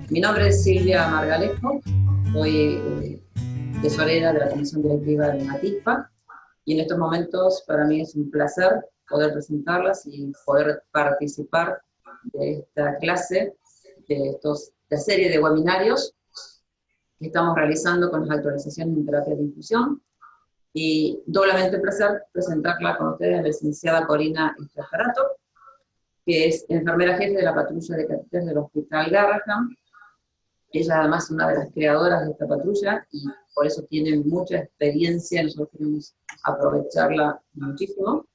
Mi nombre es Silvia Margalejo, soy tesorera de la Comisión Directiva de Matispa y en estos momentos para mí es un placer poder presentarlas y poder participar de esta clase, de esta serie de webinarios que estamos realizando con las actualizaciones en terapia de infusión. Y doblemente un placer presentarla con ustedes a la licenciada Corina Estrafarato, que es enfermera jefe de la patrulla de catéteres del Hospital Garrahan. Ella además es una de las creadoras de esta patrulla y por eso tiene mucha experiencia, nosotros queremos aprovecharla muchísimo.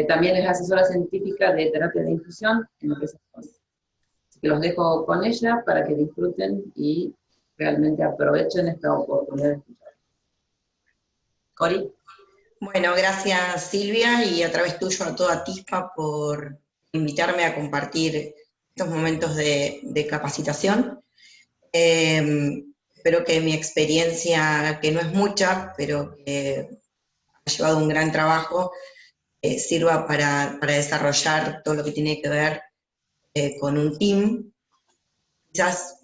También es asesora científica de terapia de infusión en empresas. Así que los dejo con ella para que disfruten y realmente aprovechen esta oportunidad de escuchar. Cori. Bueno, gracias Silvia y a través tuyo a toda Atispa por invitarme a compartir estos momentos de capacitación. Espero que mi experiencia, que no es mucha, pero que ha llevado un gran trabajo, sirva para desarrollar todo lo que tiene que ver con un team. Quizás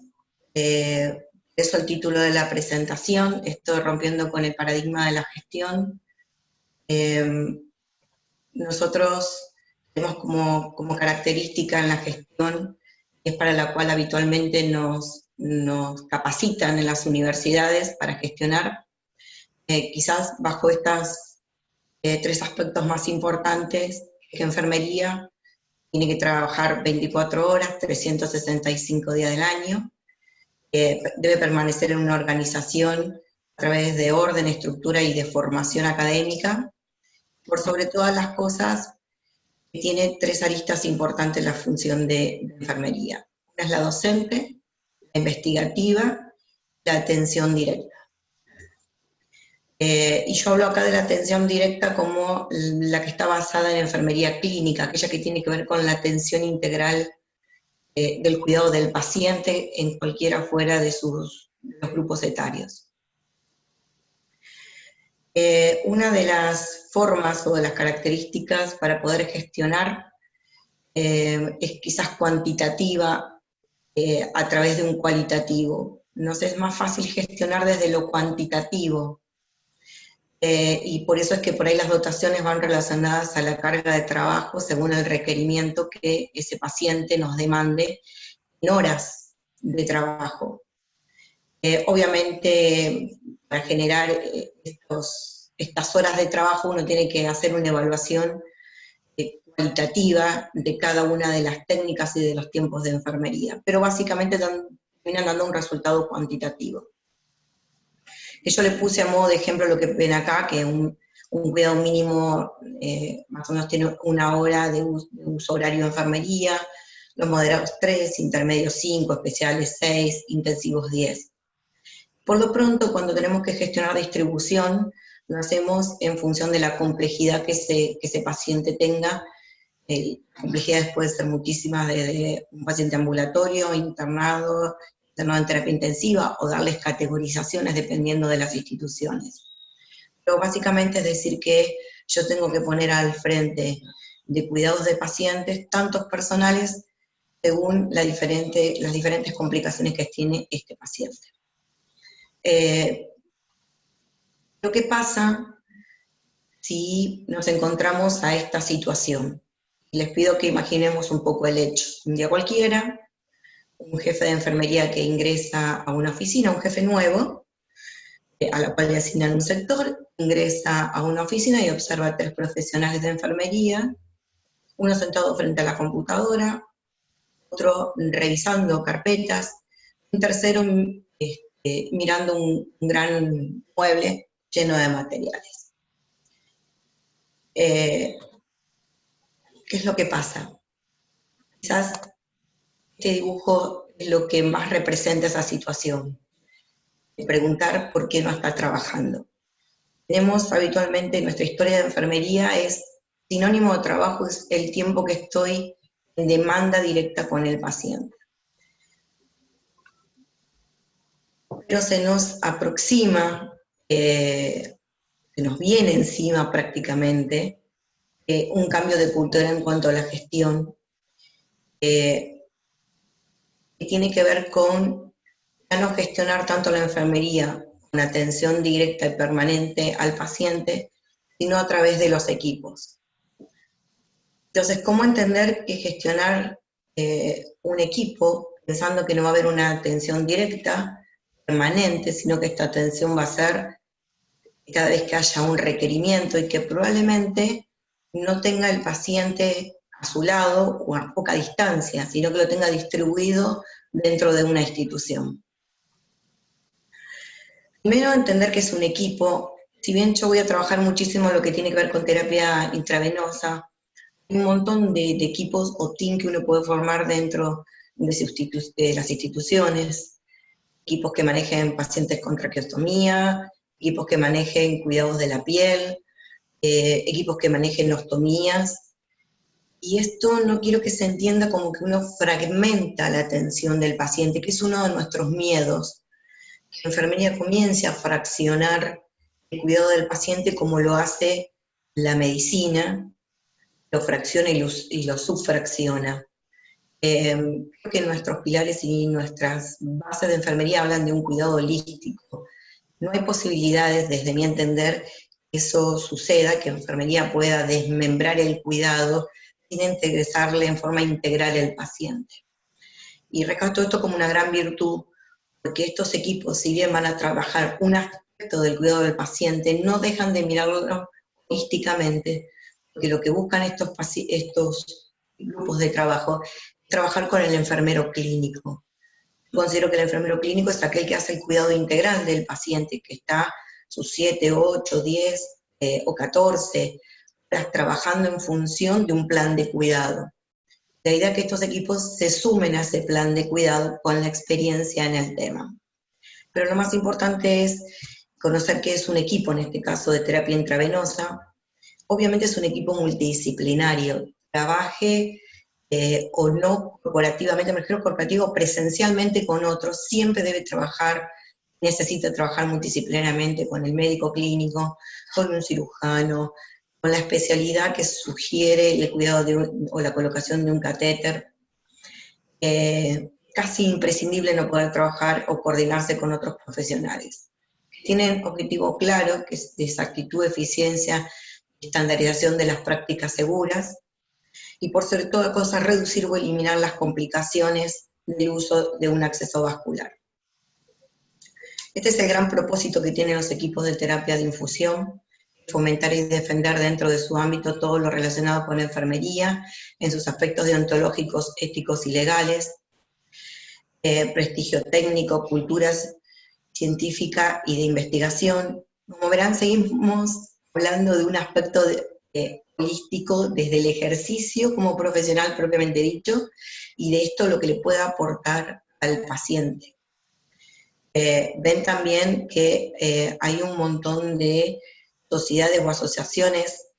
eso el título de la presentación, estoy rompiendo con el paradigma de la gestión. Nosotros tenemos como característica en la gestión, que es para la cual habitualmente nos capacitan en las universidades para gestionar, quizás bajo estos tres aspectos más importantes, que enfermería tiene que trabajar 24 horas, 365 días del año, debe permanecer en una organización a través de orden, estructura y de formación académica. Por sobre todas las cosas, tiene tres aristas importantes la función de enfermería. Una es la docente, la investigativa, la atención directa. Y yo hablo acá de la atención directa como la que está basada en enfermería clínica, aquella que tiene que ver con la atención integral del cuidado del paciente en cualquiera fuera de los grupos etarios. Una de las formas o de las características para poder gestionar es quizás cuantitativa a través de un cualitativo. Nos es más fácil gestionar desde lo cuantitativo y por eso es que por ahí las dotaciones van relacionadas a la carga de trabajo según el requerimiento que ese paciente nos demande en horas de trabajo. Obviamente, para generar estas horas de trabajo uno tiene que hacer una evaluación cualitativa de cada una de las técnicas y de los tiempos de enfermería, pero básicamente terminan dando un resultado cuantitativo. Que yo le puse a modo de ejemplo lo que ven acá, que un cuidado mínimo más o menos tiene 1 hora de uso horario de enfermería, los moderados 3, intermedios 5, especiales 6, intensivos 10. Por lo pronto, cuando tenemos que gestionar distribución, lo hacemos en función de la complejidad que ese paciente tenga. Complejidades pueden ser muchísimas, desde un paciente ambulatorio, internado en terapia intensiva, o darles categorizaciones dependiendo de las instituciones. Pero básicamente es decir que yo tengo que poner al frente de cuidados de pacientes, tantos personales, según las diferentes complicaciones que tiene este paciente. Lo que pasa si nos encontramos a esta situación. Les pido que imaginemos un poco el hecho. Un día cualquiera, un jefe de enfermería que ingresa a una oficina, un jefe nuevo, a la cual le asignan un sector, ingresa a una oficina y observa a 3 profesionales de enfermería, uno sentado frente a la computadora, otro revisando carpetas, un tercero mirando un gran mueble lleno de materiales. ¿Qué es lo que pasa? Quizás este dibujo es lo que más representa esa situación. De preguntar por qué no está trabajando. Tenemos habitualmente, nuestra historia de enfermería es sinónimo de trabajo, es el tiempo que estoy en demanda directa con el paciente. Pero se nos aproxima, se nos viene encima prácticamente, un cambio de cultura en cuanto a la gestión, que que tiene que ver con ya no gestionar tanto la enfermería con atención directa y permanente al paciente, sino a través de los equipos. Entonces, ¿cómo entender que gestionar un equipo, pensando que no va a haber una atención directa, permanente, sino que esta atención va a ser cada vez que haya un requerimiento y que probablemente no tenga el paciente a su lado o a poca distancia, sino que lo tenga distribuido dentro de una institución? Primero, entender que es un equipo. Si bien yo voy a trabajar muchísimo en lo que tiene que ver con terapia intravenosa, hay un montón de equipos o team que uno puede formar dentro de las instituciones, equipos que manejen pacientes con traqueostomía, equipos que manejen cuidados de la piel, equipos que manejen ostomías. Y esto no quiero que se entienda como que uno fragmenta la atención del paciente, que es uno de nuestros miedos, que la enfermería comience a fraccionar el cuidado del paciente como lo hace la medicina, lo fracciona y lo subfracciona. Creo que nuestros pilares y nuestras bases de enfermería hablan de un cuidado holístico. No hay posibilidades, desde mi entender, que eso suceda, que la enfermería pueda desmembrar el cuidado sin interesarle en forma integral al paciente. Y rescato esto como una gran virtud, porque estos equipos, si bien van a trabajar un aspecto del cuidado del paciente, no dejan de mirarlo holísticamente, porque lo que buscan estos grupos de trabajo es trabajar con el enfermero clínico. Yo considero que el enfermero clínico es aquel que hace el cuidado integral del paciente, que está sus 7, 8, 10 o 14 horas trabajando en función de un plan de cuidado. La idea es que estos equipos se sumen a ese plan de cuidado con la experiencia en el tema. Pero lo más importante es conocer qué es un equipo, en este caso de terapia intravenosa. Obviamente es un equipo multidisciplinario, trabaje o no corporativamente, me refiero corporativo, presencialmente con otros, siempre debe trabajar, necesita trabajar multidisciplinariamente con el médico clínico, con un cirujano, con la especialidad que sugiere el cuidado o la colocación de un catéter. Casi imprescindible no poder trabajar o coordinarse con otros profesionales. Tienen objetivo claro, que es exactitud, eficiencia, estandarización de las prácticas seguras, y por sobre toda cosa reducir o eliminar las complicaciones del uso de un acceso vascular. Este es el gran propósito que tienen los equipos de terapia de infusión: fomentar y defender dentro de su ámbito todo lo relacionado con la enfermería, en sus aspectos deontológicos, éticos y legales, prestigio técnico, culturas científica y de investigación. Como verán, seguimos hablando de un aspecto holístico desde el ejercicio como profesional propiamente dicho, y de esto lo que le pueda aportar al paciente. Ven también que hay un montón de sociedades o asociaciones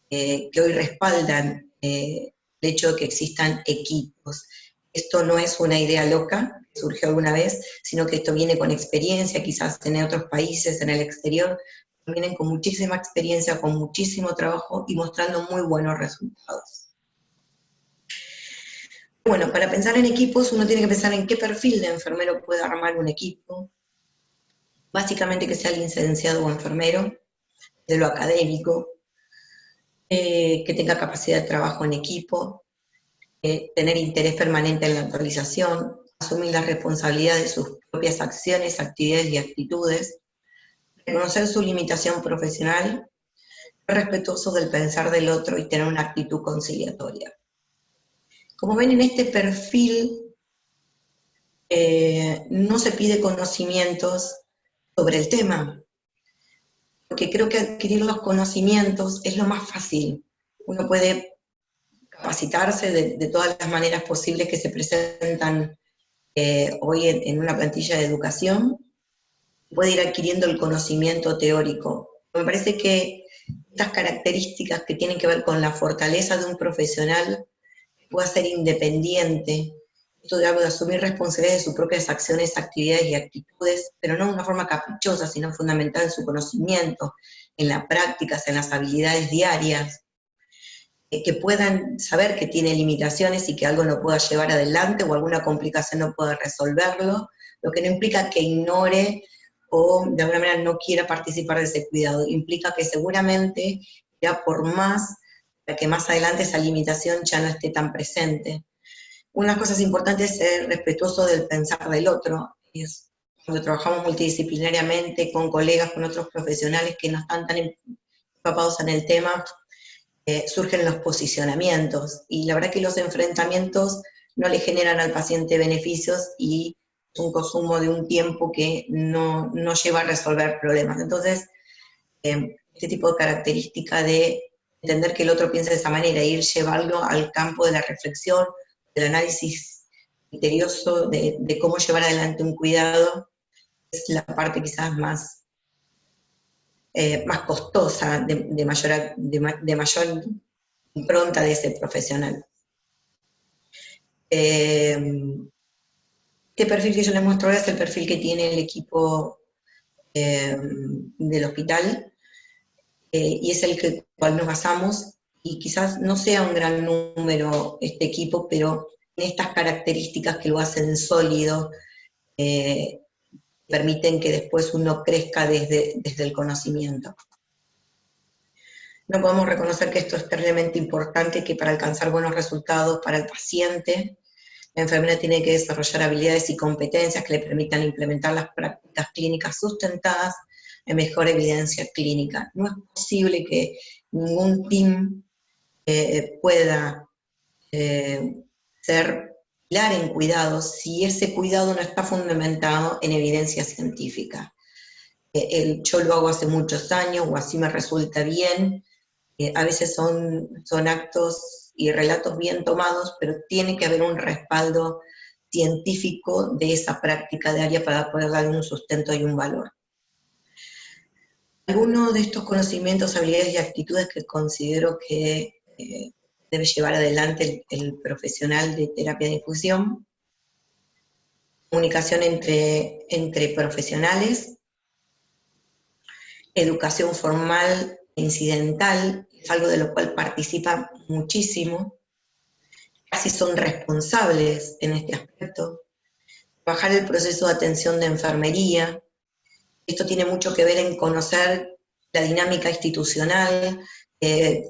que hoy respaldan el hecho de que existan equipos. Esto no es una idea loca que surgió alguna vez, sino que esto viene con experiencia, quizás en otros países, en el exterior, vienen con muchísima experiencia, con muchísimo trabajo y mostrando muy buenos resultados. Bueno, para pensar en equipos uno tiene que pensar en qué perfil de enfermero puede armar un equipo. Básicamente que sea licenciado o enfermero, de lo académico, que tenga capacidad de trabajo en equipo, tener interés permanente en la actualización, asumir la responsabilidad de sus propias acciones, actividades y actitudes, reconocer su limitación profesional, ser respetuoso del pensar del otro y tener una actitud conciliatoria. Como ven, en este perfil no se pide conocimientos sobre el tema, porque creo que adquirir los conocimientos es lo más fácil. Uno puede capacitarse de todas las maneras posibles que se presentan hoy en una plantilla de educación, puede ir adquiriendo el conocimiento teórico. Me parece que estas características que tienen que ver con la fortaleza de un profesional que pueda ser independiente, esto de asumir responsabilidad de sus propias acciones, actividades y actitudes, pero no de una forma caprichosa, sino fundamental en su conocimiento, en las prácticas, en las habilidades diarias. que puedan saber que tiene limitaciones y que algo no pueda llevar adelante o alguna complicación no pueda resolverlo, lo que no implica que ignore o de alguna manera no quiera participar de ese cuidado, implica que seguramente ya por más, para que más adelante esa limitación ya no esté tan presente. Una de las cosas importantes es ser respetuoso del pensar del otro, es cuando trabajamos multidisciplinariamente con colegas, con otros profesionales que no están tan empapados en el tema, surgen los posicionamientos, y la verdad que los enfrentamientos no le generan al paciente beneficios y es un consumo de un tiempo que no lleva a resolver problemas. Entonces, este tipo de característica de entender que el otro piensa de esa manera e ir llevarlo al campo de la reflexión, del análisis criterioso de cómo llevar adelante un cuidado, es la parte quizás más costosa, de mayor impronta de ese profesional. Este perfil que yo les muestro ahora es el perfil que tiene el equipo del hospital, y es el que cual nos basamos, y quizás no sea un gran número este equipo, pero en estas características que lo hacen sólido, permiten que después uno crezca desde el conocimiento. No podemos reconocer que esto es terriblemente importante, que para alcanzar buenos resultados para el paciente, la enfermera tiene que desarrollar habilidades y competencias que le permitan implementar las prácticas clínicas sustentadas en mejor evidencia clínica. No es posible que ningún team pueda ser pilar en cuidados si ese cuidado no está fundamentado en evidencia científica. Yo lo hago hace muchos años, o así me resulta bien. A veces son actos y relatos bien tomados, pero tiene que haber un respaldo científico de esa práctica diaria para poder darle un sustento y un valor. Algunos de estos conocimientos, habilidades y actitudes que considero que debe llevar adelante el profesional de terapia de infusión: comunicación entre profesionales, educación formal e incidental, es algo de lo cual participan muchísimo, casi son responsables en este aspecto. Trabajar el proceso de atención de enfermería, esto tiene mucho que ver en conocer la dinámica institucional,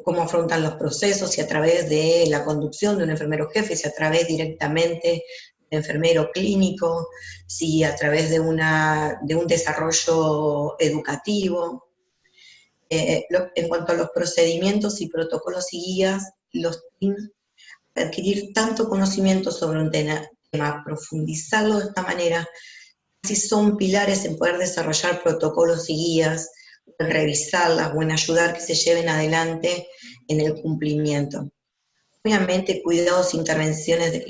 cómo afrontan los procesos, si a través de la conducción de un enfermero jefe, si a través directamente de enfermero clínico, si a través de un desarrollo educativo. En cuanto a los procedimientos y protocolos y guías, los teams, adquirir tanto conocimiento sobre un tema, profundizarlo de esta manera, casi son pilares en poder desarrollar protocolos y guías, en revisarlas o en ayudar que se lleven adelante en el cumplimiento. Obviamente, cuidados e intervenciones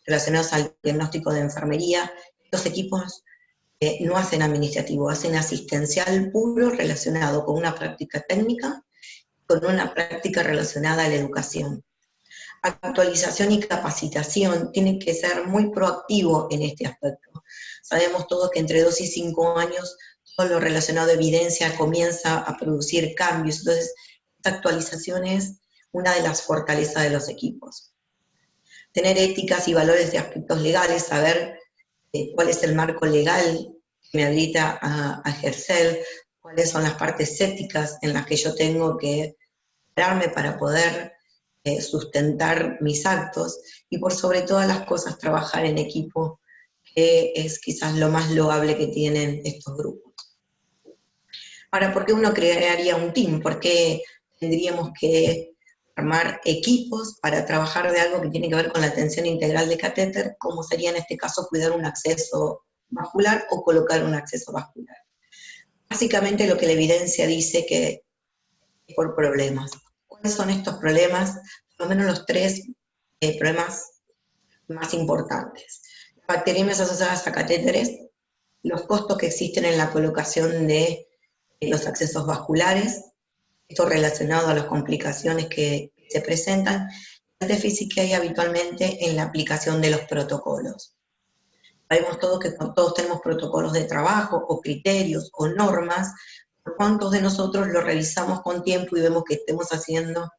relacionados al diagnóstico de enfermería, los equipos no hacen administrativo, hacen asistencial puro relacionado con una práctica técnica, con una práctica relacionada a la educación. Actualización y capacitación, tiene que ser muy proactivo en este aspecto. Sabemos todos que entre 2 y 5 años todo lo relacionado a evidencia comienza a producir cambios, entonces esta actualización es una de las fortalezas de los equipos. Tener éticas y valores de aspectos legales, saber cuál es el marco legal que me habilita a ejercer, cuáles son las partes éticas en las que yo tengo que pararme para poder sustentar mis actos, y por sobre todas las cosas trabajar en equipo, que es quizás lo más loable que tienen estos grupos. Ahora, ¿por qué uno crearía un team? ¿Por qué tendríamos que armar equipos para trabajar de algo que tiene que ver con la atención integral de catéter, como sería en este caso cuidar un acceso vascular o colocar un acceso vascular? Básicamente lo que la evidencia dice que es por problemas. ¿Cuáles son estos problemas? Por lo menos los 3 problemas más importantes. Bacteriemias asociadas a catéteres, los costos que existen en la colocación de los accesos vasculares, esto relacionado a las complicaciones que se presentan, el déficit que hay habitualmente en la aplicación de los protocolos. Sabemos todos que todos tenemos protocolos de trabajo, o criterios, o normas. ¿Cuántos de nosotros lo revisamos con tiempo y vemos que estemos haciendo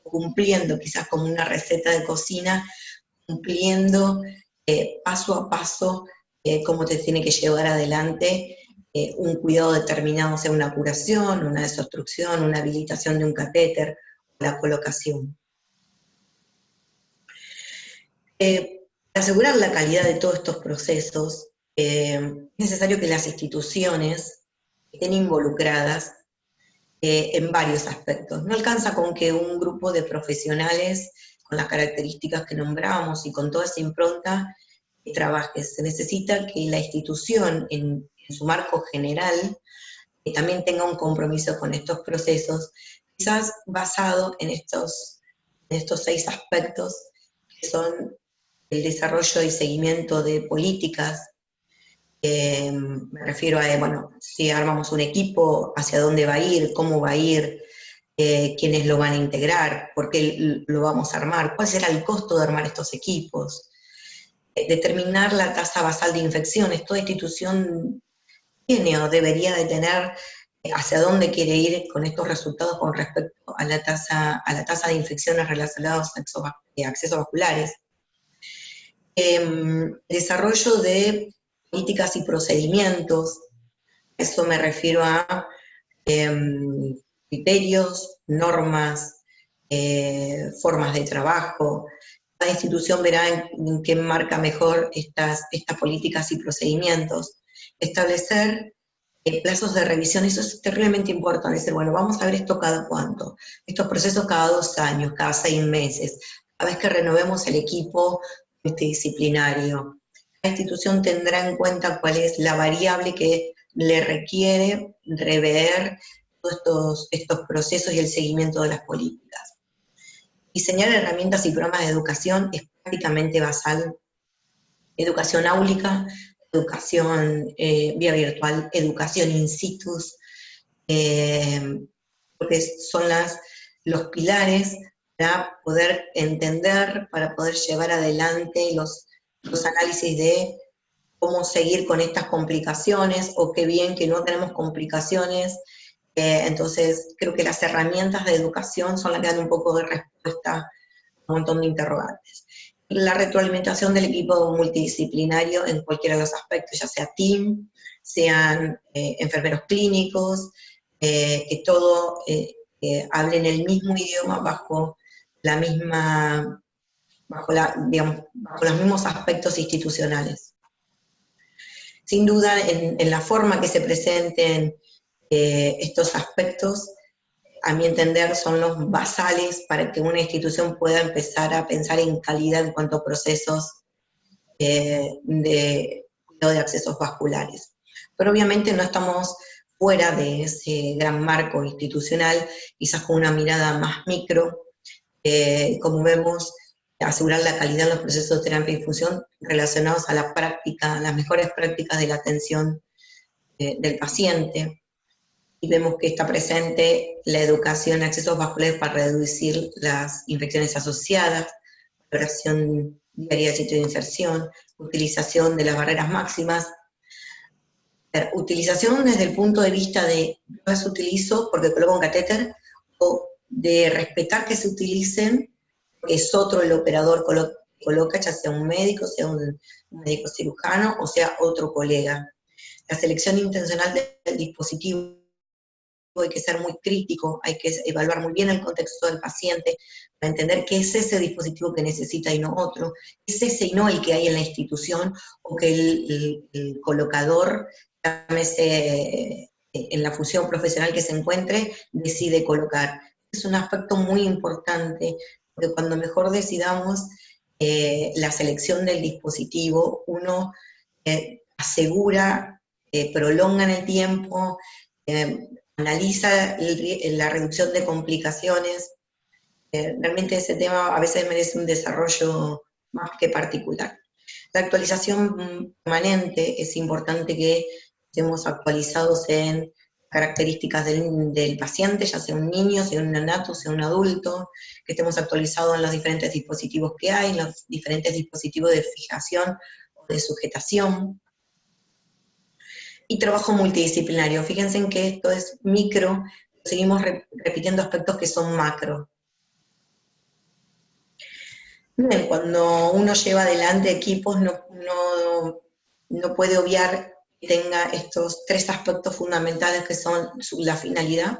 cumpliendo, quizás como una receta de cocina, cumpliendo paso a paso cómo te tiene que llevar adelante un cuidado determinado, sea una curación, una desobstrucción, una habilitación de un catéter, la colocación. Para asegurar la calidad de todos estos procesos, es necesario que las instituciones estén involucradas en varios aspectos. No alcanza con que un grupo de profesionales con las características que nombramos y con toda esa impronta trabaje. Se necesita que la institución en su marco general también tenga un compromiso con estos procesos, quizás basado en estos 6 aspectos, que son el desarrollo y seguimiento de políticas. Me refiero a, bueno, si armamos un equipo, hacia dónde va a ir, cómo va a ir, quiénes lo van a integrar, por qué lo vamos a armar, cuál será el costo de armar estos equipos, determinar la tasa basal de infecciones. Toda institución tiene o debería de tener hacia dónde quiere ir con estos resultados con respecto a la tasa de infecciones relacionadas a accesos vasculares. Desarrollo de políticas y procedimientos, eso me refiero a criterios, normas, formas de trabajo. Cada institución verá en qué marca mejor estas políticas y procedimientos. Establecer plazos de revisión, eso es terriblemente importante, decir, bueno, vamos a ver esto cada cuánto, estos procesos cada 2 años, cada 6 meses, cada vez que renovemos el equipo multidisciplinario. La institución tendrá en cuenta cuál es la variable que le requiere rever todos estos procesos y el seguimiento de las políticas. Diseñar herramientas y programas de educación es prácticamente basal. Educación áulica, educación vía virtual, educación in situ, porque son los pilares para poder entender, para poder llevar adelante los análisis de cómo seguir con estas complicaciones, o qué bien que no tenemos complicaciones. Entonces, creo que las herramientas de educación son las que dan un poco de respuesta a un montón de interrogantes. La retroalimentación del equipo multidisciplinario en cualquiera de los aspectos, ya sea team, sean enfermeros clínicos, que todo hablen el mismo idioma bajo los mismos aspectos institucionales. Sin duda, en la forma que se presenten estos aspectos, a mi entender, son los basales para que una institución pueda empezar a pensar en calidad en cuanto a procesos de cuidado de accesos vasculares. Pero obviamente no estamos fuera de ese gran marco institucional, quizás con una mirada más micro, como vemos, asegurar la calidad en los procesos de terapia y difusión relacionados a la práctica, las mejores prácticas de la atención del paciente. Y vemos que está presente la educación en accesos vasculares para reducir las infecciones asociadas, valoración diaria de sitio de inserción, utilización de las barreras máximas, utilización desde el punto de vista de no las utilizo porque coloco un catéter, o de respetar que se utilicen, es otro el operador coloca, ya sea un médico, sea un médico cirujano, o sea otro colega. La selección intencional del dispositivo, hay que ser muy crítico, hay que evaluar muy bien el contexto del paciente para entender qué es ese dispositivo que necesita y no otro, es ese y no el que hay en la institución, o que el colocador, llámese en la función profesional que se encuentre, decide colocar. Es un aspecto muy importante, porque cuando mejor decidamos la selección del dispositivo, uno asegura, prolonga en el tiempo, analiza la reducción de complicaciones. Realmente ese tema a veces merece un desarrollo más que particular. La actualización permanente, es importante que estemos actualizados en características del paciente, ya sea un niño, sea un neonato, sea un adulto, que estemos actualizados en los diferentes dispositivos que hay, en los diferentes dispositivos de fijación o de sujetación. Y trabajo multidisciplinario. Fíjense en que esto es micro, seguimos repitiendo aspectos que son macro. Bien, cuando uno lleva adelante equipos no puede obviar que tenga estos tres aspectos fundamentales que son la finalidad,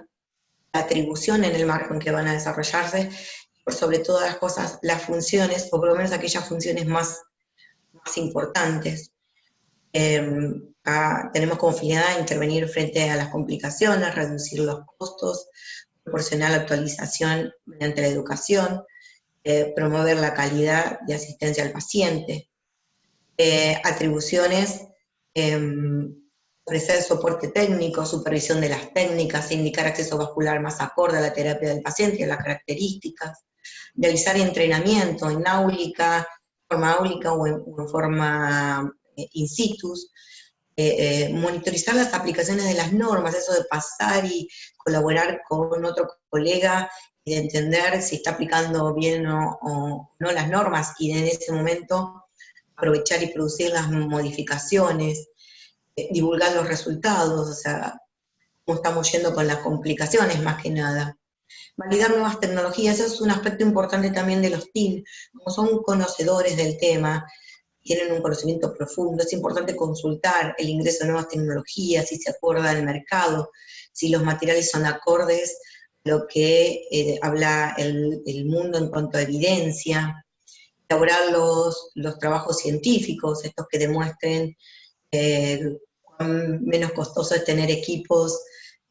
la atribución en el marco en que van a desarrollarse, y por sobre todas las cosas, las funciones, o por lo menos aquellas funciones más importantes. Tenemos como finalidad intervenir frente a las complicaciones, reducir los costos, proporcionar la actualización mediante la educación, promover la calidad de asistencia al paciente. Atribuciones, ofrecer soporte técnico, supervisión de las técnicas, indicar acceso vascular más acorde a la terapia del paciente y a las características, realizar entrenamiento en forma áulica o en forma in situ, monitorizar las aplicaciones de las normas, eso de pasar y colaborar con otro colega y de entender si está aplicando bien o no las normas, y en ese momento aprovechar y producir las modificaciones, divulgar los resultados, o sea, cómo estamos yendo con las complicaciones más que nada. Validar nuevas tecnologías, eso es un aspecto importante también de los teams, como son conocedores del tema, tienen un conocimiento profundo, es importante consultar el ingreso de nuevas tecnologías, si se acuerda del mercado, si los materiales son acordes a lo que habla el mundo en cuanto a evidencia, elaborar los trabajos científicos, estos que demuestren cuán menos costoso es tener equipos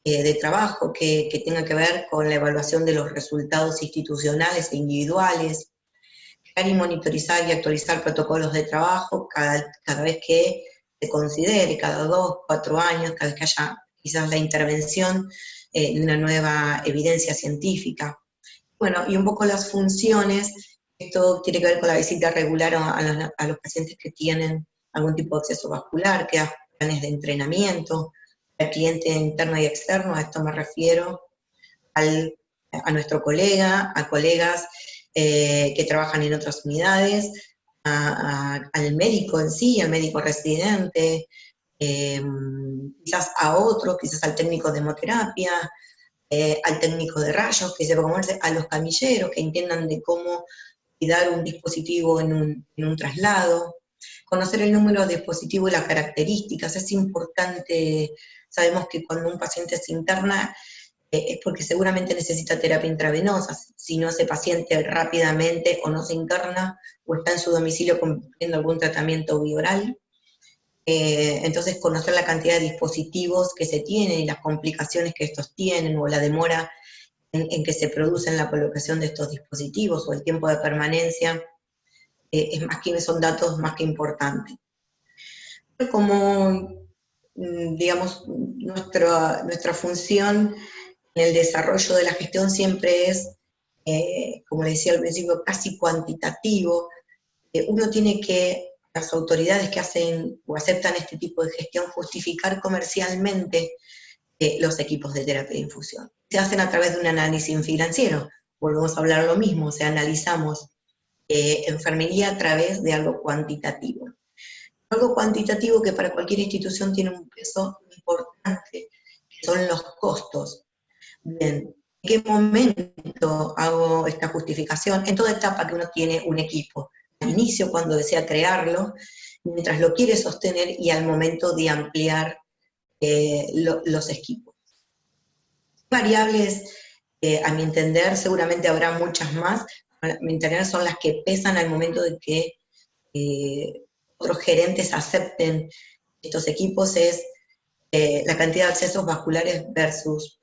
de trabajo que tengan que ver con la evaluación de los resultados institucionales e individuales, crear y monitorizar y actualizar protocolos de trabajo cada vez que se considere, cada 2, 4 años, cada vez que haya quizás la intervención de una nueva evidencia científica. Bueno, y un poco las funciones, esto tiene que ver con la visita regular a los pacientes que tienen algún tipo de acceso vascular, que planes de entrenamiento, al cliente interno y externo, a esto me refiero a nuestro colega, a colegas que trabajan en otras unidades, al médico en sí, al médico residente, quizás a otros, quizás al técnico de hemoterapia, al técnico de rayos, que sepa cómo a los camilleros, que entiendan de cómo cuidar un dispositivo en un traslado, conocer el número de dispositivo y las características, es importante. Sabemos que cuando un paciente se interna es porque seguramente necesita terapia intravenosa, si no ese paciente rápidamente o no se interna o está en su domicilio cumpliendo algún tratamiento bioral. Entonces conocer la cantidad de dispositivos que se tienen y las complicaciones que estos tienen o la demora en que se produce la colocación de estos dispositivos o el tiempo de permanencia, son datos más que importantes. Como, digamos, nuestra función en el desarrollo de la gestión siempre es, como le decía al principio, casi cuantitativo. Uno tiene que, las autoridades que hacen o aceptan este tipo de gestión, justificar comercialmente los equipos de terapia de infusión. Se hacen a través de un análisis financiero, volvemos a hablar lo mismo, o sea, analizamos enfermería a través de algo cuantitativo. Algo cuantitativo que para cualquier institución tiene un peso importante, que son los costos. Bien, ¿en qué momento hago esta justificación? En toda etapa que uno tiene un equipo. Al inicio, cuando desea crearlo, mientras lo quiere sostener y al momento de ampliar los equipos. Variables, a mi entender, seguramente habrá muchas más, a mi entender son las que pesan al momento de que otros gerentes acepten estos equipos, es la cantidad de accesos vasculares versus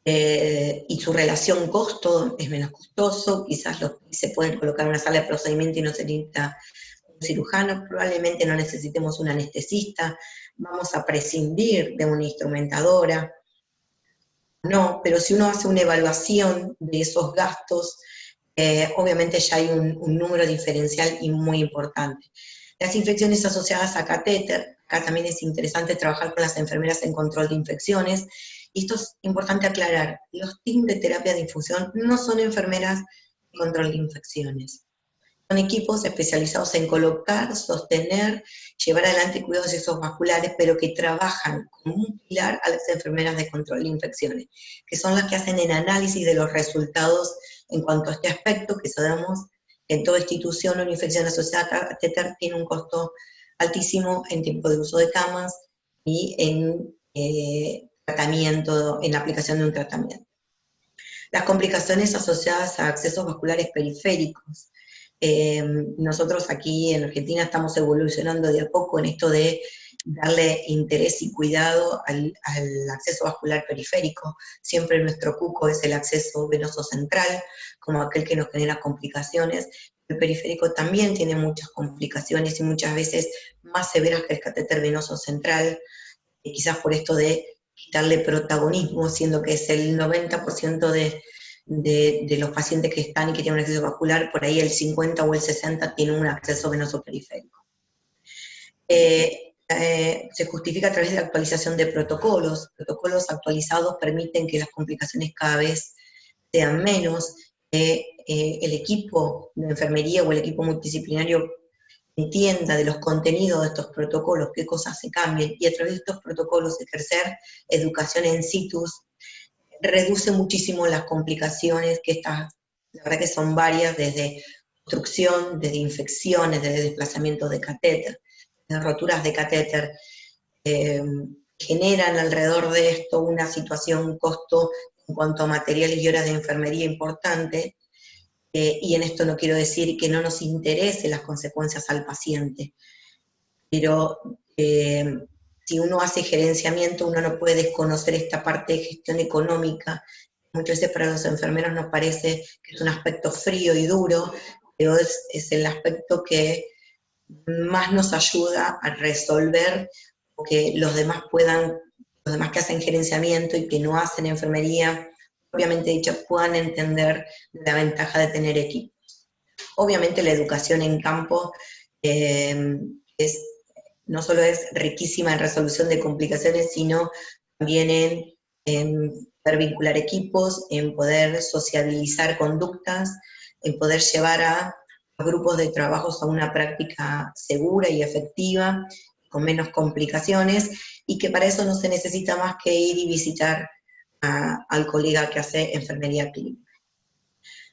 y su relación costo es menos costoso, quizás se pueden colocar en una sala de procedimiento y no se necesita un cirujano, probablemente no necesitemos un anestesista, vamos a prescindir de una instrumentadora, no, pero si uno hace una evaluación de esos gastos, obviamente ya hay un número diferencial y muy importante. Las infecciones asociadas a catéter, acá también es interesante trabajar con las enfermeras en control de infecciones. Y esto es importante aclarar, los teams de terapia de infusión no son enfermeras de control de infecciones. Son equipos especializados en colocar, sostener, llevar adelante cuidados exovasculares, pero que trabajan como un pilar a las enfermeras de control de infecciones, que son las que hacen el análisis de los resultados en cuanto a este aspecto, que sabemos que en toda institución una infección asociada a catéter tiene un costo altísimo en tiempo de uso de camas y en tratamiento, en la aplicación de un tratamiento. Las complicaciones asociadas a accesos vasculares periféricos. Nosotros aquí en Argentina estamos evolucionando de a poco en esto de darle interés y cuidado al acceso vascular periférico. Siempre nuestro cuco es el acceso venoso central, como aquel que nos genera complicaciones. El periférico también tiene muchas complicaciones y muchas veces más severas que el catéter venoso central, quizás por esto de quitarle protagonismo, siendo que es el 90% de los pacientes que están y que tienen un acceso vascular, por ahí el 50 o el 60 tienen un acceso venoso periférico. Se justifica a través de la actualización de protocolos. Protocolos actualizados permiten que las complicaciones cada vez sean menos, el equipo de enfermería o el equipo multidisciplinario entienda de los contenidos de estos protocolos, qué cosas se cambian, y a través de estos protocolos ejercer educación en situ, reduce muchísimo las complicaciones, que estas, la verdad que son varias, desde obstrucción, desde infecciones, desde desplazamiento de catéter, desde roturas de catéter, generan alrededor de esto una situación, un costo en cuanto a materiales y horas de enfermería importante, y en esto no quiero decir que no nos interese las consecuencias al paciente, pero si uno hace gerenciamiento, uno no puede desconocer esta parte de gestión económica. Muchas veces para los enfermeros nos parece que es un aspecto frío y duro, pero es el aspecto que más nos ayuda a resolver, que los demás que hacen gerenciamiento y que no hacen enfermería, obviamente dicho, puedan entender la ventaja de tener equipos. Obviamente la educación en campo no solo es riquísima en resolución de complicaciones, sino también en poder vincular equipos, en poder sociabilizar conductas, en poder llevar a los grupos de trabajos a una práctica segura y efectiva, con menos complicaciones, y que para eso no se necesita más que ir y visitar al colega que hace enfermería clínica.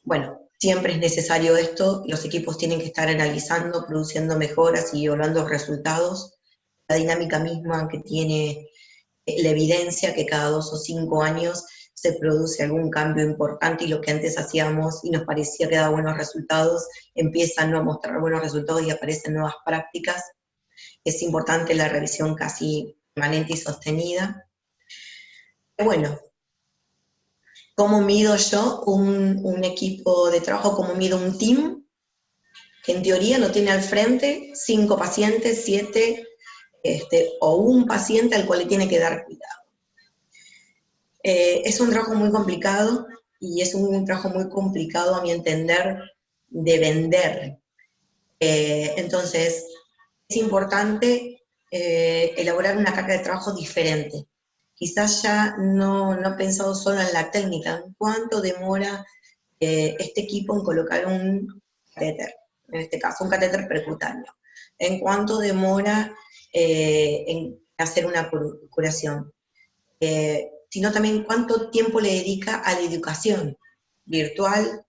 Bueno, siempre es necesario esto, los equipos tienen que estar analizando, produciendo mejoras y evaluando resultados. La dinámica misma que tiene la evidencia que cada 2 o 5 años se produce algún cambio importante y lo que antes hacíamos y nos parecía que daba buenos resultados, empieza a no mostrar buenos resultados y aparecen nuevas prácticas. Es importante la revisión casi permanente y sostenida. Bueno, ¿cómo mido yo un equipo de trabajo? ¿Cómo mido un team? Que en teoría no tiene al frente 5 pacientes, 7, o un paciente al cual le tiene que dar cuidado. Es un trabajo muy complicado, y es un trabajo muy complicado a mi entender de vender. Entonces, es importante elaborar una carga de trabajo diferente. Quizás ya no pensado solo en la técnica, en cuánto demora este equipo en colocar un catéter, en este caso un catéter percutáneo, en cuánto demora en hacer una curación, sino también cuánto tiempo le dedica a la educación virtual,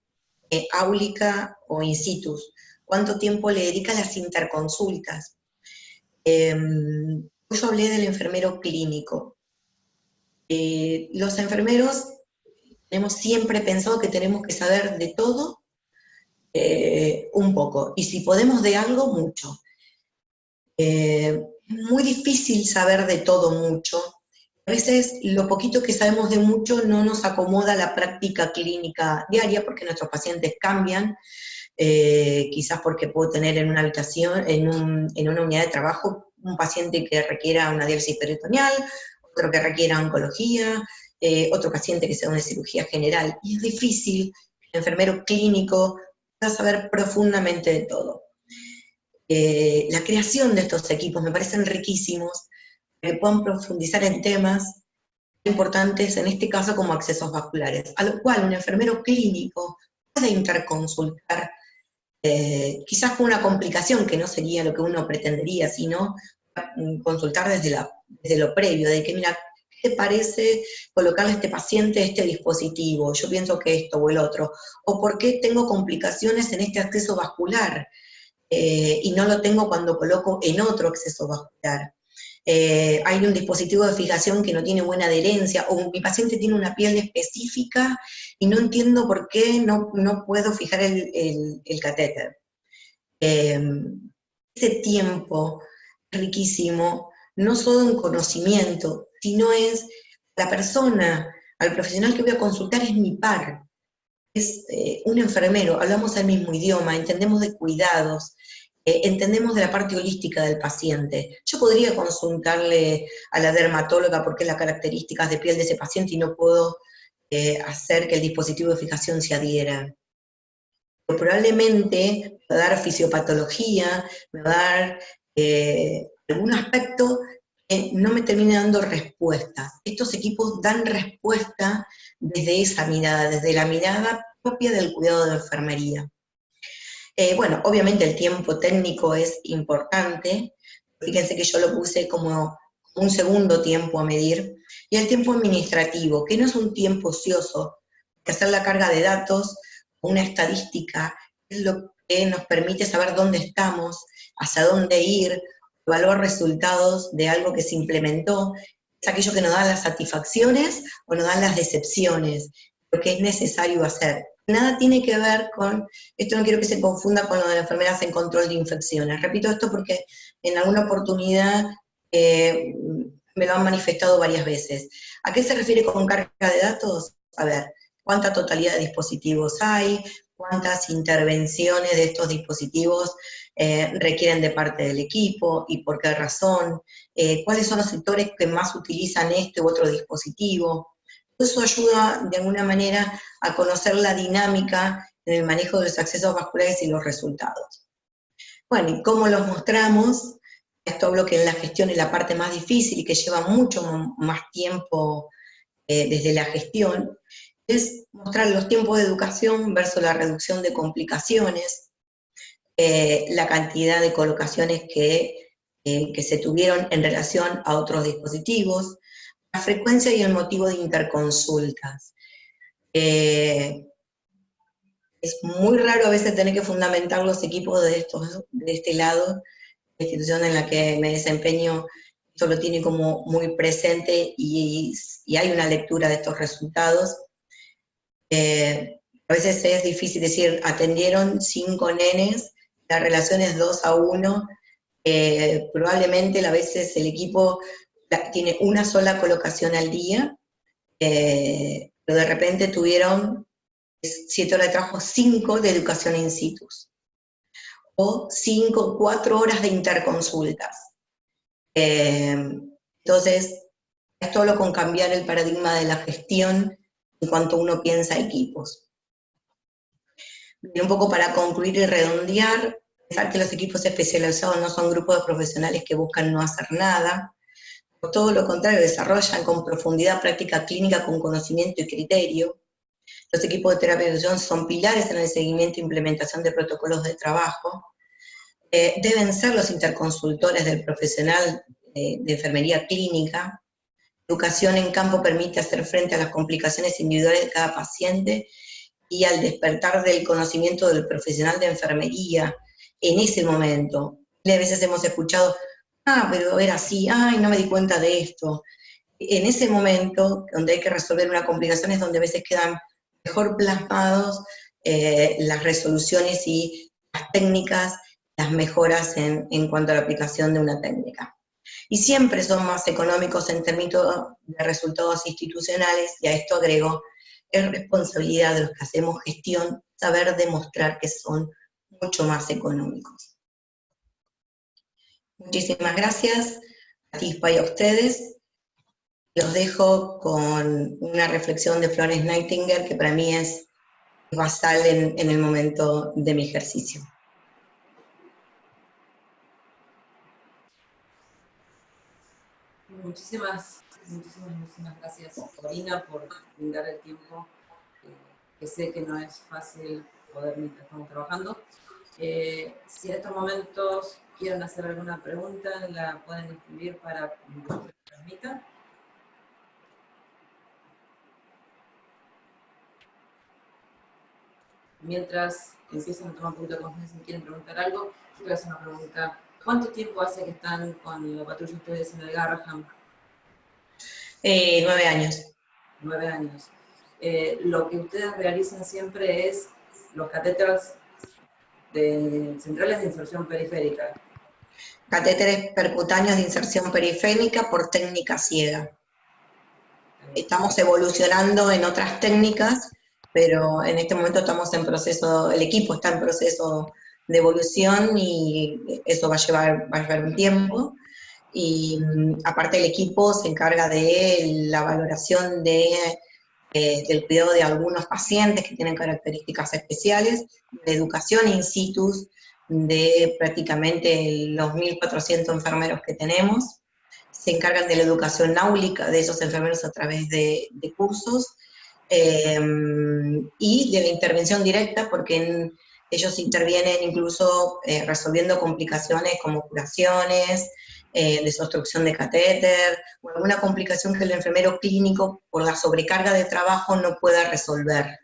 áulica o in situ, cuánto tiempo le dedica a las interconsultas. Yo hablé del enfermero clínico. Los enfermeros hemos siempre pensado que tenemos que saber de todo un poco, y si podemos de algo, mucho. Es muy difícil saber de todo mucho. A veces lo poquito que sabemos de mucho no nos acomoda a la práctica clínica diaria, porque nuestros pacientes cambian, quizás porque puedo tener en una habitación, en una unidad de trabajo, un paciente que requiera una diálisis peritoneal, otro que requiera oncología, otro paciente que sea una cirugía general, y es difícil que el enfermero clínico pueda saber profundamente de todo. La creación de estos equipos me parecen riquísimos, que puedan profundizar en temas importantes, en este caso como accesos vasculares, a lo cual un enfermero clínico puede interconsultar, quizás con una complicación que no sería lo que uno pretendería, sino consultar desde lo previo, de que mira, ¿qué te parece colocarle a este paciente este dispositivo? Yo pienso que esto o el otro. ¿O por qué tengo complicaciones en este acceso vascular? Y no lo tengo cuando coloco en otro acceso vascular. Hay un dispositivo de fijación que no tiene buena adherencia, o mi paciente tiene una piel específica y no entiendo por qué no puedo fijar el catéter. Ese tiempo riquísimo, no solo en conocimiento, sino es la persona, al profesional que voy a consultar es mi par, es un enfermero, hablamos el mismo idioma, entendemos de cuidados, entendemos de la parte holística del paciente. Yo podría consultarle a la dermatóloga porque es las características de piel de ese paciente y no puedo hacer que el dispositivo de fijación se adhiera. Pero probablemente me va a dar fisiopatología, me va a dar algún aspecto que no me termine dando respuestas. Estos equipos dan respuesta desde esa mirada, desde la mirada propia del cuidado de enfermería. Bueno, obviamente el tiempo técnico es importante, fíjense que yo lo puse como un segundo tiempo a medir, y el tiempo administrativo, que no es un tiempo ocioso, que hacer la carga de datos, una estadística, es lo que nos permite saber dónde estamos, hacia dónde ir, evaluar resultados de algo que se implementó, es aquello que nos da las satisfacciones o nos dan las decepciones, lo que es necesario hacer. Nada tiene que ver con, esto no quiero que se confunda con lo de las enfermeras en control de infecciones. Repito esto porque en alguna oportunidad me lo han manifestado varias veces. ¿A qué se refiere con carga de datos? A ver, ¿cuánta totalidad de dispositivos hay? ¿Cuántas intervenciones de estos dispositivos requieren de parte del equipo y por qué razón? ¿Cuáles son los sectores que más utilizan este u otro dispositivo? Eso ayuda de alguna manera a conocer la dinámica en el manejo de los accesos vasculares y los resultados. Bueno, ¿y cómo los mostramos? Esto hablo que en la gestión es la parte más difícil y que lleva mucho más tiempo desde la gestión, es mostrar los tiempos de educación versus la reducción de complicaciones, la cantidad de colocaciones que se tuvieron en relación a otros dispositivos, la frecuencia y el motivo de interconsultas. Es muy raro a veces tener que fundamentar los equipos de este lado. La institución en la que me desempeño esto lo tiene como muy presente y hay una lectura de estos resultados. A veces es difícil decir, atendieron 5 nenes, la relación es 2-1, probablemente a veces el equipo tiene una sola colocación al día, pero de repente tuvieron 7 horas de trabajo, 5 de educación in situ, o 4 horas de interconsultas. Entonces, esto hablo con cambiar el paradigma de la gestión en cuanto uno piensa equipos. Y un poco para concluir y redondear, pensar que los equipos especializados no son grupos de profesionales que buscan no hacer nada, por todo lo contrario, desarrollan con profundidad práctica clínica con conocimiento y criterio. Los equipos de terapia de nutrición son pilares en el seguimiento e implementación de protocolos de trabajo. Deben ser los interconsultores del profesional de enfermería clínica. Educación en campo permite hacer frente a las complicaciones individuales de cada paciente y al despertar del conocimiento del profesional de enfermería en ese momento. A veces hemos escuchado, pero era así, no me di cuenta de esto. En ese momento, donde hay que resolver una complicación, es donde a veces quedan mejor plasmados las resoluciones y las técnicas, las mejoras en cuanto a la aplicación de una técnica. Y siempre son más económicos en términos de resultados institucionales, y a esto agrego, es responsabilidad de los que hacemos gestión saber demostrar que son mucho más económicos. Muchísimas gracias a Tispa y a ustedes. Los dejo con una reflexión de Florence Nightingale, que para mí es basal en el momento de mi ejercicio. Muchísimas gracias, Corina, por brindar el tiempo, que sé que no es fácil poder mientras estamos trabajando. Si en estos momentos quieren hacer alguna pregunta, la pueden escribir para que se transmita. mientras empiezan a tomar un poquito de confianza y quieren preguntar algo, yo te voy a hacer una pregunta. ¿Cuánto tiempo hace que están con la patrulla ustedes en el Garraham? 9 años. 9 años. Lo que ustedes realizan siempre es los catéteres de centrales de inserción periférica. Catéteres percutáneos de inserción periférica por técnica ciega. Estamos evolucionando en otras técnicas, pero en este momento estamos en proceso, el equipo está en proceso de evolución y eso va a llevar un tiempo. Y aparte el equipo se encarga de la valoración del cuidado de algunos pacientes que tienen características especiales, de educación in situ de prácticamente los 1.400 enfermeros que tenemos. Se encargan de la educación náulica de esos enfermeros a través de cursos, y de la intervención directa, porque ellos intervienen incluso resolviendo complicaciones como curaciones, desobstrucción de catéter, o alguna complicación que el enfermero clínico, por la sobrecarga de trabajo, no pueda resolver.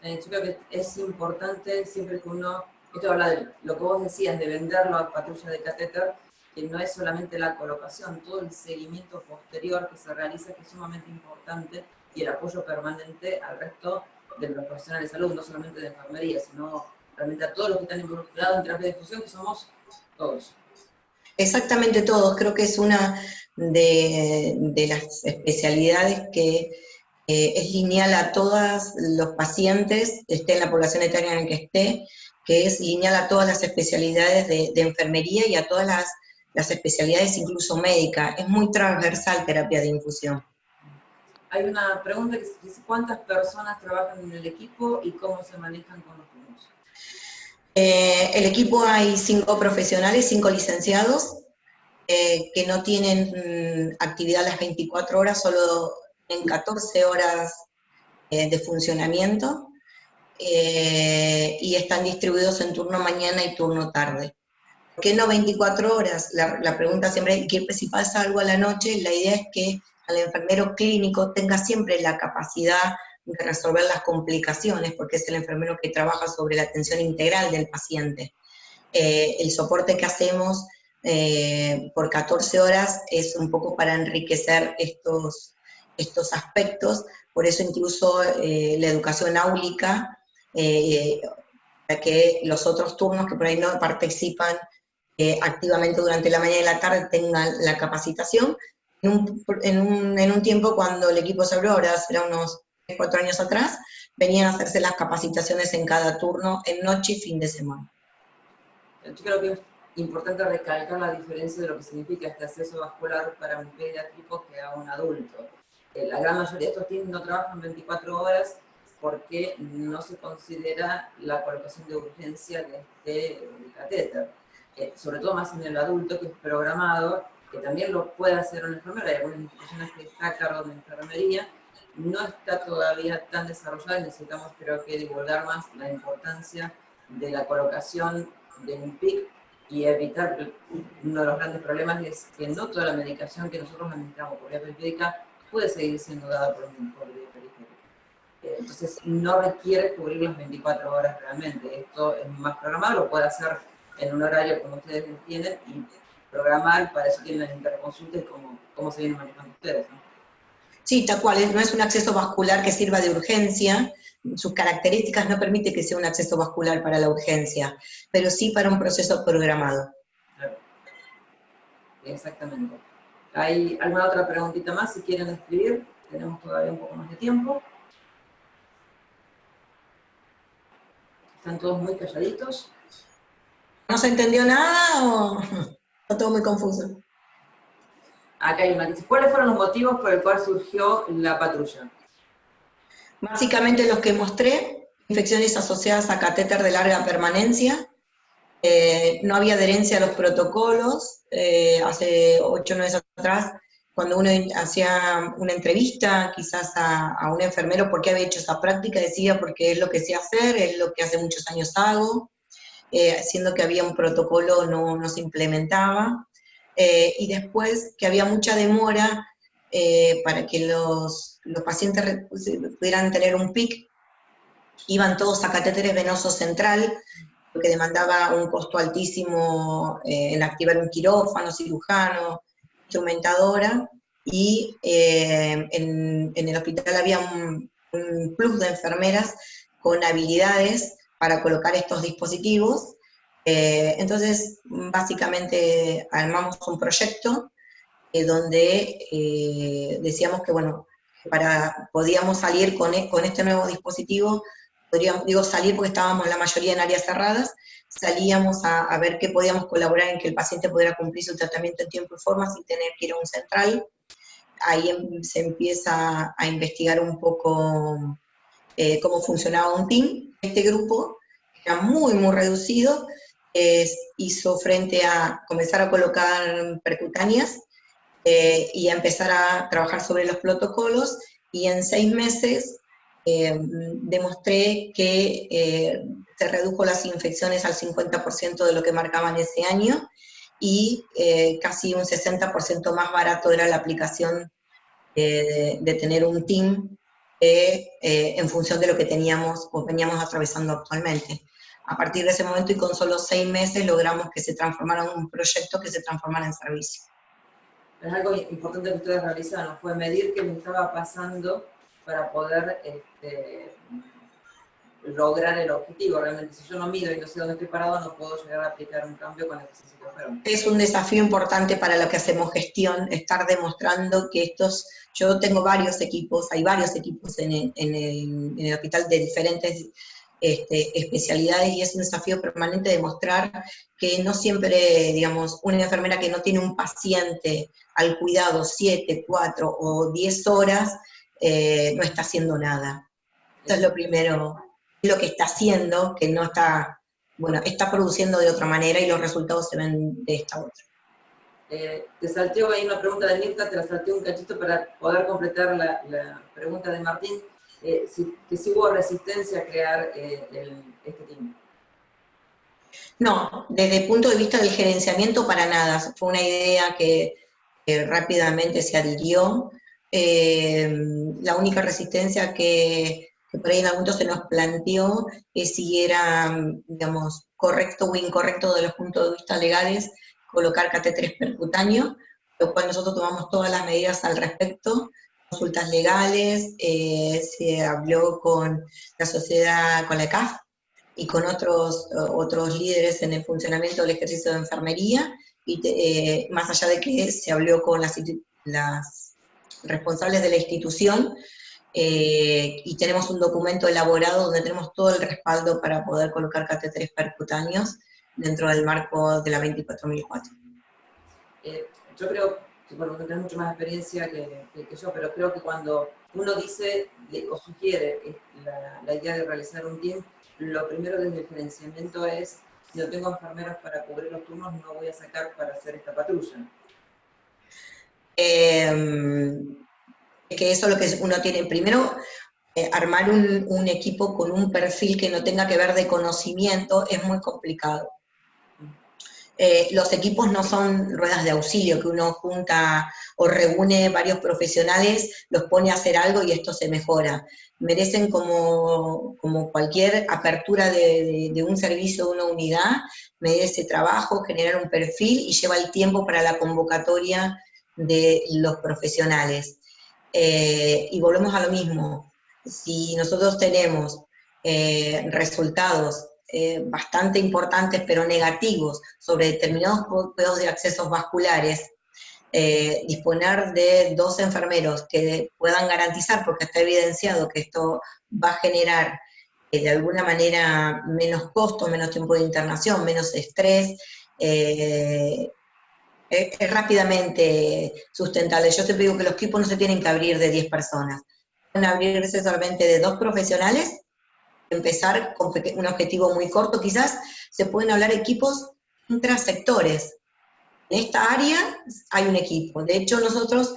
Yo creo que es importante, siempre que uno, esto habla de lo que vos decías, de venderlo a patrulla de catéter, que no es solamente la colocación, todo el seguimiento posterior que se realiza, que es sumamente importante, y el apoyo permanente al resto de los profesionales de salud, no solamente de enfermería, sino realmente a todos los que están involucrados en terapia de difusión, que somos todos. Exactamente todos, creo que es una de las especialidades que es lineal a todos los pacientes, esté en la población etaria en la que esté, que es lineal a todas las especialidades de enfermería y a todas las especialidades incluso médicas. Es muy transversal terapia de infusión. Hay una pregunta que dice, ¿cuántas personas trabajan en el equipo y cómo se manejan con los turnos? El equipo hay 5 profesionales, 5 licenciados, que no tienen actividad las 24 horas, solo en 14 horas de funcionamiento, y están distribuidos en turno mañana y turno tarde. ¿Por qué no 24 horas? La pregunta siempre es, si pasa algo a la noche, la idea es que el enfermero clínico tenga siempre la capacidad de resolver las complicaciones, porque es el enfermero que trabaja sobre la atención integral del paciente. El soporte que hacemos por 14 horas es un poco para enriquecer estos aspectos, por eso incluso la educación áulica, para que los otros turnos que por ahí no participan activamente durante la mañana y la tarde tengan la capacitación. En un tiempo cuando el equipo se abrió, ahora será unos 4 años atrás, venían a hacerse las capacitaciones en cada turno, en noche y fin de semana. Yo creo que es importante recalcar la diferencia de lo que significa este acceso vascular para un pediátrico que a un adulto. La gran mayoría de estos teams no trabajan 24 horas porque no se considera la colocación de urgencia de este catéter. Sobre todo más en el adulto, que es programado, que también lo puede hacer un enfermero. Hay algunas instituciones que está a cargo de enfermería, no está todavía tan desarrollada y necesitamos, creo que, divulgar más la importancia de la colocación de un PIC y evitar, uno de los grandes problemas es que no toda la medicación que nosotros administramos por vía periférica puede seguir siendo dada por vía periférica. Entonces no requiere cubrir las 24 horas realmente. Esto es más programado, lo puede hacer en un horario como ustedes tienen y programar, para eso tienen las interconsultas cómo se vienen manejando ustedes, ¿no? Sí, tal cual, no es un acceso vascular que sirva de urgencia, sus características no permiten que sea un acceso vascular para la urgencia, pero sí para un proceso programado. Claro. Exactamente. ¿Hay alguna otra preguntita más? Si quieren escribir, tenemos todavía un poco más de tiempo. ¿Están todos muy calladitos? ¿No se entendió nada o está todo muy confuso? Acá hay una que dice, ¿cuáles fueron los motivos por el cual surgió la patrulla? Básicamente los que mostré, infecciones asociadas a catéter de larga permanencia, no había adherencia a los protocolos. Hace 8 meses atrás, cuando uno hacía una entrevista quizás a un enfermero por qué había hecho esa práctica, decía porque es lo que sé hacer, es lo que hace muchos años hago, siendo que había un protocolo no se implementaba, y después que había mucha demora para que los pacientes pudieran tener un PIC. iban todos a catéteres venosos central, lo que demandaba un costo altísimo en activar un quirófano, cirujano, instrumentadora, y en el hospital había un plus de enfermeras con habilidades para colocar estos dispositivos. Entonces, básicamente armamos un proyecto donde decíamos que, bueno, podíamos salir con este nuevo dispositivo, digo salir porque estábamos la mayoría en áreas cerradas, salíamos a ver qué podíamos colaborar en que el paciente pudiera cumplir su tratamiento en tiempo y forma sin tener que ir a un central. Ahí se empieza a investigar un poco cómo funcionaba un team. Este grupo, que era muy, muy reducido, hizo frente a comenzar a colocar percutáneas y a empezar a trabajar sobre los protocolos, y en 6 meses demostré que se redujo las infecciones al 50% de lo que marcaban ese año, y casi un 60% más barato era la aplicación de tener un team en función de lo que teníamos o veníamos atravesando actualmente. A partir de ese momento y con solo 6 meses logramos que se transformara en un proyecto que se transformara en servicio. Es algo importante que ustedes realizaron, fue medir qué les estaba pasando para poder lograr el objetivo. Realmente, si yo no mido y no sé dónde estoy parado, no puedo llegar a aplicar un cambio con el que se enfermo. Es un desafío importante para lo que hacemos gestión, estar demostrando que yo tengo varios equipos, hay varios equipos en el hospital de diferentes especialidades, y es un desafío permanente demostrar que no siempre, digamos, una enfermera que no tiene un paciente al cuidado 7, 4 o 10 horas, no está haciendo nada. Eso es lo primero, lo que está haciendo, que no está, bueno, está produciendo de otra manera y los resultados se ven de esta otra. Te salteó ahí una pregunta de Mirta, te la salteó un cachito para poder completar la pregunta de Martín, que si hubo resistencia a crear este team. No, desde el punto de vista del gerenciamiento para nada, fue una idea que rápidamente se adhirió. La única resistencia que por ahí en algún momento se nos planteó es si era, digamos, correcto o incorrecto desde los puntos de vista legales colocar catéteres percutáneos, lo cual nosotros tomamos todas las medidas al respecto, consultas legales, se habló con la sociedad, con la CAF, y con otros líderes en el funcionamiento del ejercicio de enfermería, y más allá de que se habló con las responsables de la institución, y tenemos un documento elaborado donde tenemos todo el respaldo para poder colocar catéteres percutáneos dentro del marco de la 24.004. Yo creo que, bueno, tú tienes mucho más experiencia que yo, pero creo que cuando uno dice o sugiere la idea de realizar un team, lo primero desde el gerenciamiento es, si no tengo enfermeros para cubrir los turnos, no voy a sacar para hacer esta patrulla. Que eso es lo que uno tiene. Primero, armar un equipo con un perfil que no tenga que ver de conocimiento es muy complicado. Los equipos no son ruedas de auxilio, que uno junta o reúne varios profesionales, los pone a hacer algo y esto se mejora. Merecen como cualquier apertura de un servicio, de una unidad, merece trabajo, generar un perfil y lleva el tiempo para la convocatoria de los profesionales. Y volvemos a lo mismo, si nosotros tenemos resultados bastante importantes pero negativos sobre determinados pedos de accesos vasculares, disponer de 2 enfermeros que puedan garantizar, porque está evidenciado que esto va a generar de alguna manera menos costo, menos tiempo de internación, menos estrés, es rápidamente sustentable. Yo siempre digo que los equipos no se tienen que abrir de 10 personas, pueden abrirse solamente de 2 profesionales, empezar con un objetivo muy corto, quizás se pueden hablar equipos intrasectores. En esta área hay un equipo, de hecho nosotros,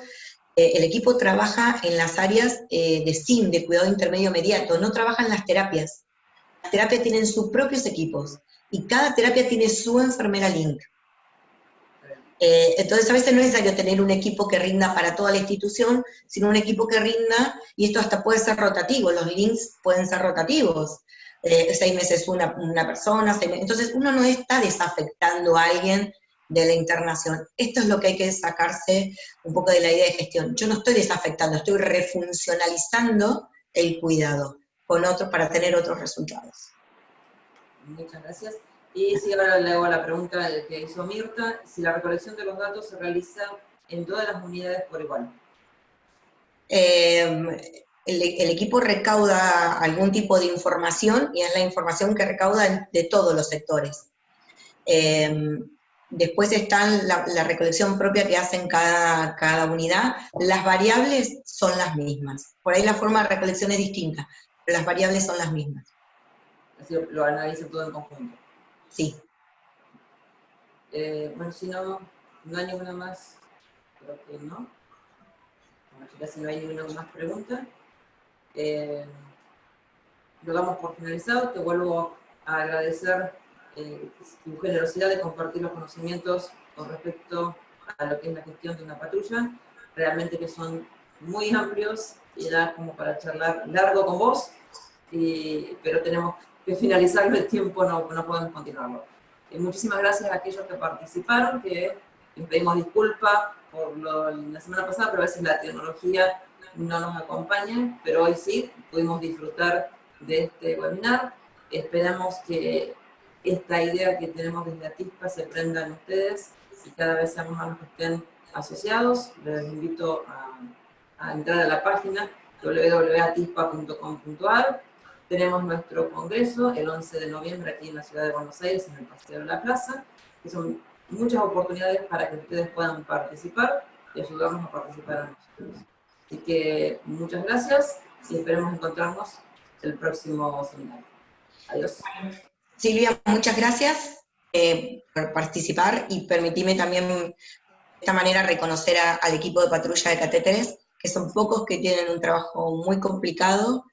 el equipo trabaja en las áreas de SIM, de cuidado intermedio inmediato, no trabaja en las terapias. Las terapias tienen sus propios equipos, y cada terapia tiene su enfermera link. Entonces a veces no es necesario tener un equipo que rinda para toda la institución, sino un equipo que rinda, y esto hasta puede ser rotativo, los links pueden ser rotativos. 6 meses una persona, entonces uno no está desafectando a alguien de la internación. Esto es lo que hay que sacarse un poco de la idea de gestión. Yo no estoy desafectando, estoy refuncionalizando el cuidado con otros para tener otros resultados. Muchas gracias. Y si ahora le hago la pregunta que hizo Mirta, si la recolección de los datos se realiza en todas las unidades por igual. El equipo recauda algún tipo de información y es la información que recauda de todos los sectores. Después está la recolección propia que hacen cada unidad. Las variables son las mismas. Por ahí la forma de recolección es distinta, pero las variables son las mismas. Así lo analizan todo en conjunto. Sí. Bueno, si no hay ninguna más, creo que no. Bueno, chicas, si no hay ninguna más pregunta, lo damos por finalizado. Te vuelvo a agradecer tu generosidad de compartir los conocimientos con respecto a lo que es la gestión de una patrulla, realmente que son muy amplios y da como para charlar largo con vos, pero tenemos que finalizarlo, el tiempo no podemos continuarlo. Muchísimas gracias a aquellos que participaron, que les pedimos disculpas por la semana pasada, pero a veces la tecnología no nos acompaña, pero hoy sí pudimos disfrutar de este webinar. Esperamos que esta idea que tenemos desde Atispa se prenda en ustedes y cada vez seamos más los que estén asociados. Les invito a entrar a la página www.atispa.com.ar. Tenemos nuestro congreso el 11 de noviembre aquí en la ciudad de Buenos Aires, en el Paseo de la Plaza, que son muchas oportunidades para que ustedes puedan participar y ayudarnos a participar a nosotros. Así que muchas gracias y esperemos encontrarnos el próximo seminario. Adiós. Silvia, muchas gracias por participar y permitime también de esta manera reconocer al equipo de patrulla de catéteres, que son pocos que tienen un trabajo muy complicado,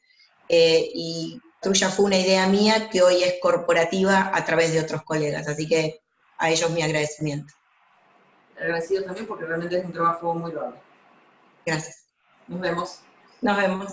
y patrulla fue una idea mía que hoy es corporativa a través de otros colegas, así que a ellos mi agradecimiento. Agradecido también porque realmente es un trabajo muy loable. Gracias. Nos vemos. Nos vemos.